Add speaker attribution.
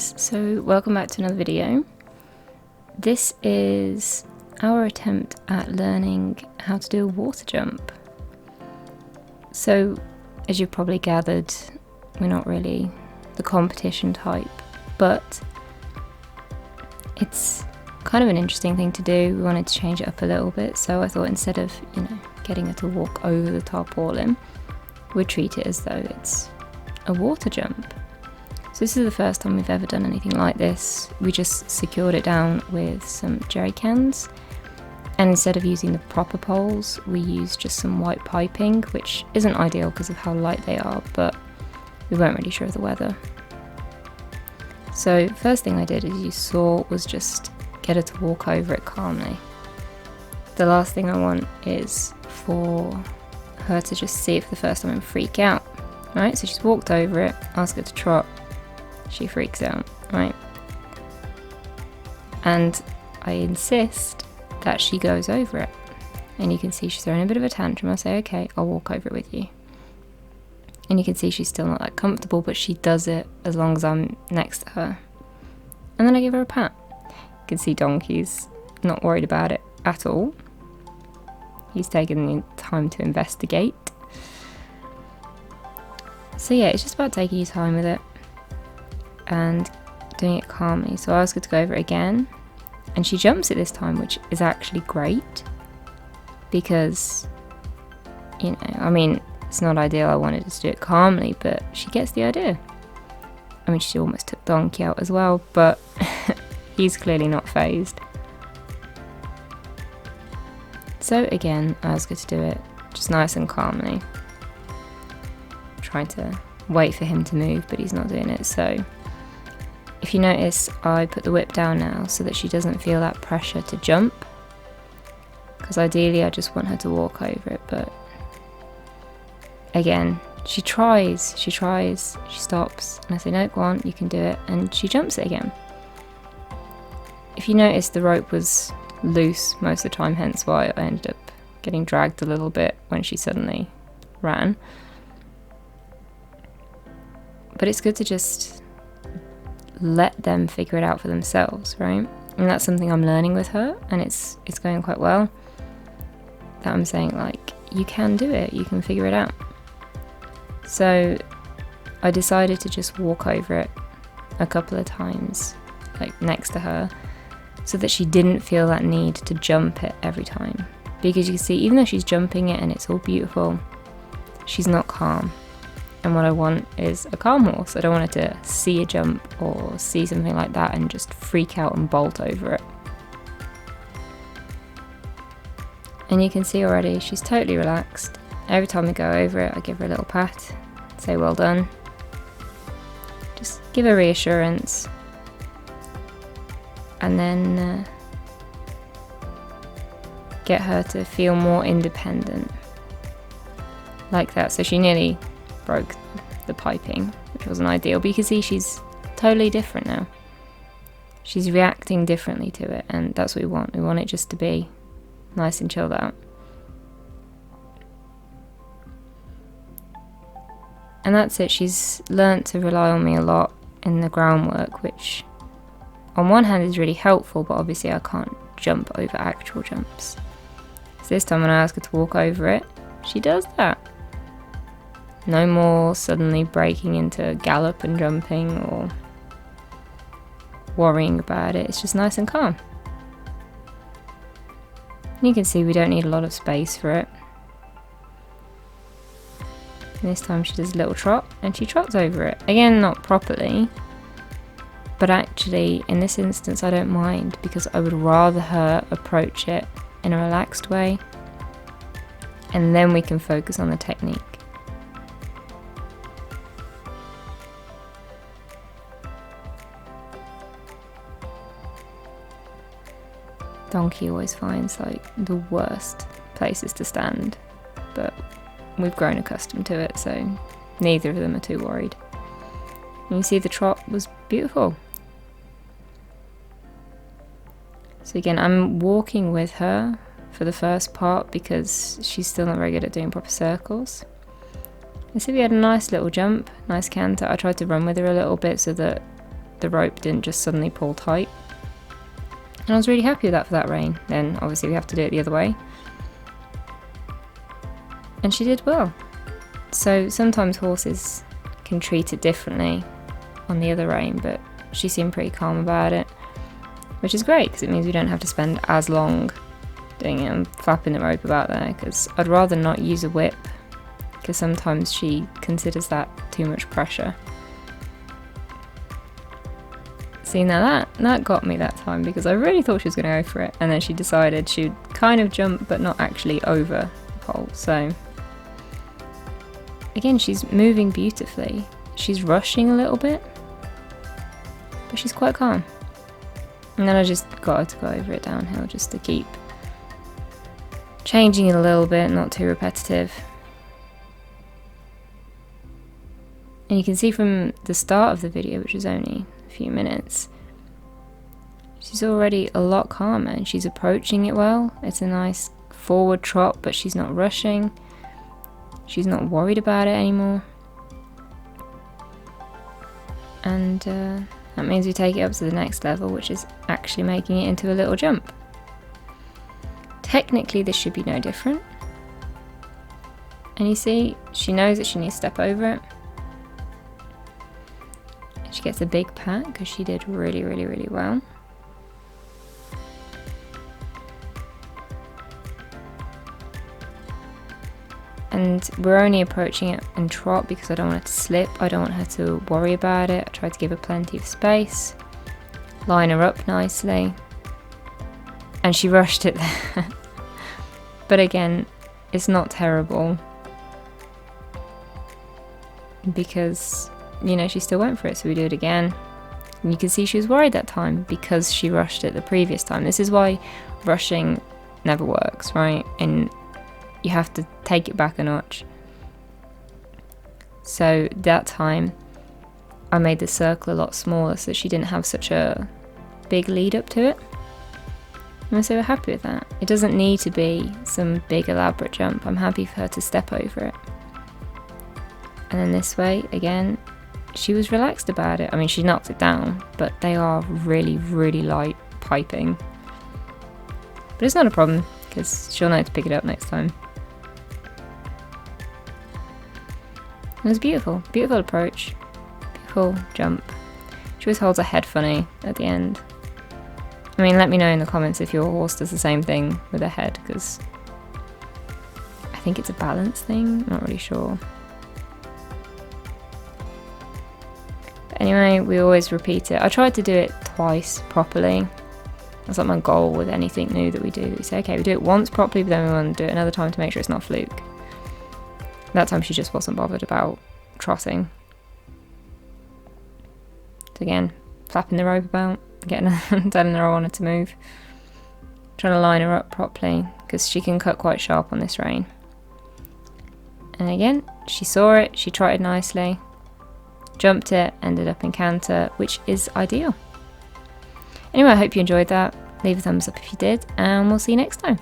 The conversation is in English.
Speaker 1: guys, so welcome back to another video. This is our attempt at learning how to do a water jump. So as you've probably gathered, we're not really the competition type, but it's kind of an interesting thing to do. We wanted to change it up a little bit, so I thought instead of, getting her to walk over the tarpaulin, we'd treat it as though it's a water jump. So this is the first time we've ever done anything like this. We just secured it down with some jerry cans, and instead of using the proper poles, we used just some white piping, which isn't ideal because of how light they are, but we weren't really sure of the weather. So first thing I did, as you saw, was just get her to walk over it calmly. The last thing I want is for her to just see it for the first time and freak out. Right, so she's walked over it, ask her to trot, she freaks out, right? And I insist that she goes over it. And you can see she's throwing a bit of a tantrum. I say, okay, I'll walk over it with you. And you can see she's still not that comfortable, but she does it as long as I'm next to her. And then I give her a pat. You can see Donkey's not worried about it at all. He's taken the time to investigate. So yeah, it's just about taking your time with it and doing it calmly. So I ask her to go over it again, and she jumps it this time, which is actually great because, it's not ideal. I wanted her to do it calmly, but she gets the idea. She almost took Donkey out as well, but he's clearly not fazed. So again, I ask her to do it just nice and calmly. Trying to wait for him to move, but he's not doing it. So if you notice, I put the whip down now so that she doesn't feel that pressure to jump, because ideally I just want her to walk over it. But again, she tries, she stops, and I say, no, go on, you can do it, and she jumps it again. If you notice, the rope was loose most of the time, hence why I ended up getting dragged a little bit when she suddenly ran. But it's good to just let them figure it out for themselves, right? And that's something I'm learning with her, and it's going quite well. That I'm saying, you can do it, you can figure it out. So I decided to just walk over it a couple of times, next to her, so that she didn't feel that need to jump it every time. Because you can see, even though she's jumping it and it's all beautiful, she's not calm. And what I want is a calm horse. I don't want her to see a jump or see something like that and just freak out and bolt over it. And you can see already she's totally relaxed. Every time we go over it, I give her a little pat, say well done. Just give her reassurance. And then get her to feel more independent. Like that. So she nearly broke the piping, which wasn't ideal, but you can see she's totally different now. She's reacting differently to it, and that's what we want. We want it just to be nice and chilled out. And that's it. She's learnt to rely on me a lot in the groundwork, which on one hand is really helpful, but obviously I can't jump over actual jumps. So this time when I ask her to walk over it, she does that. No more suddenly breaking into gallop and jumping or worrying about it. It's just nice and calm. And you can see we don't need a lot of space for it. And this time she does a little trot and she trots over it. Again, not properly, but actually in this instance I don't mind, because I would rather her approach it in a relaxed way, and then we can focus on the technique. Donkey always finds the worst places to stand, but we've grown accustomed to it, so neither of them are too worried. And you see the trot was beautiful. So again, I'm walking with her for the first part because she's still not very good at doing proper circles. And so we had a nice little jump, nice canter. I tried to run with her a little bit so that the rope didn't just suddenly pull tight. And I was really happy with that for that rein. Then obviously we have to do it the other way. And she did well. So sometimes horses can treat it differently on the other rein, but she seemed pretty calm about it, which is great because it means we don't have to spend as long doing it and flapping the rope about there, because I'd rather not use a whip because sometimes she considers that too much pressure. See, now that got me that time because I really thought she was going to go for it, and then she decided she'd kind of jump but not actually over the pole. So again, she's moving beautifully. She's rushing a little bit, but she's quite calm. And then I just got her to go over it downhill just to keep changing it a little bit, not too repetitive. And you can see from the start of the video, which is only a few minutes, she's already a lot calmer and she's approaching it well. It's a nice forward trot, but she's not rushing. She's not worried about it anymore. And that means we take it up to the next level, which is actually making it into a little jump. Technically, this should be no different. And you see, she knows that she needs to step over it. She gets a big pat because she did really, really, really well. And we're only approaching it in trot because I don't want her to slip. I don't want her to worry about it. I tried to give her plenty of space. Line her up nicely. And she rushed it there. But again, it's not terrible. Because, you know, she still went for it, so we do it again. And you can see she was worried that time because she rushed it the previous time. This is why rushing never works, right? And you have to take it back a notch. So that time I made the circle a lot smaller so she didn't have such a big lead up to it. And I'm so happy with that. It doesn't need to be some big elaborate jump. I'm happy for her to step over it. And then this way, again, she was relaxed about it. I mean, she knocked it down, but they are really, really light piping. But it's not a problem because she'll know to pick it up next time. It was beautiful, beautiful approach, beautiful jump. She always holds her head funny at the end. I mean, let me know in the comments if your horse does the same thing with her head, because I think it's a balance thing, I'm not really sure. But anyway, we always repeat it. I tried to do it twice properly. That's like my goal with anything new that we do. We say, okay, we do it once properly, but then we want to do it another time to make sure it's not fluke. That time she just wasn't bothered about trotting. So again, flapping the rope about, getting her, telling her I wanted to move. Trying to line her up properly, because she can cut quite sharp on this rein. And again, she saw it, she trotted nicely, jumped it, ended up in canter, which is ideal. Anyway, I hope you enjoyed that. Leave a thumbs up if you did, and we'll see you next time.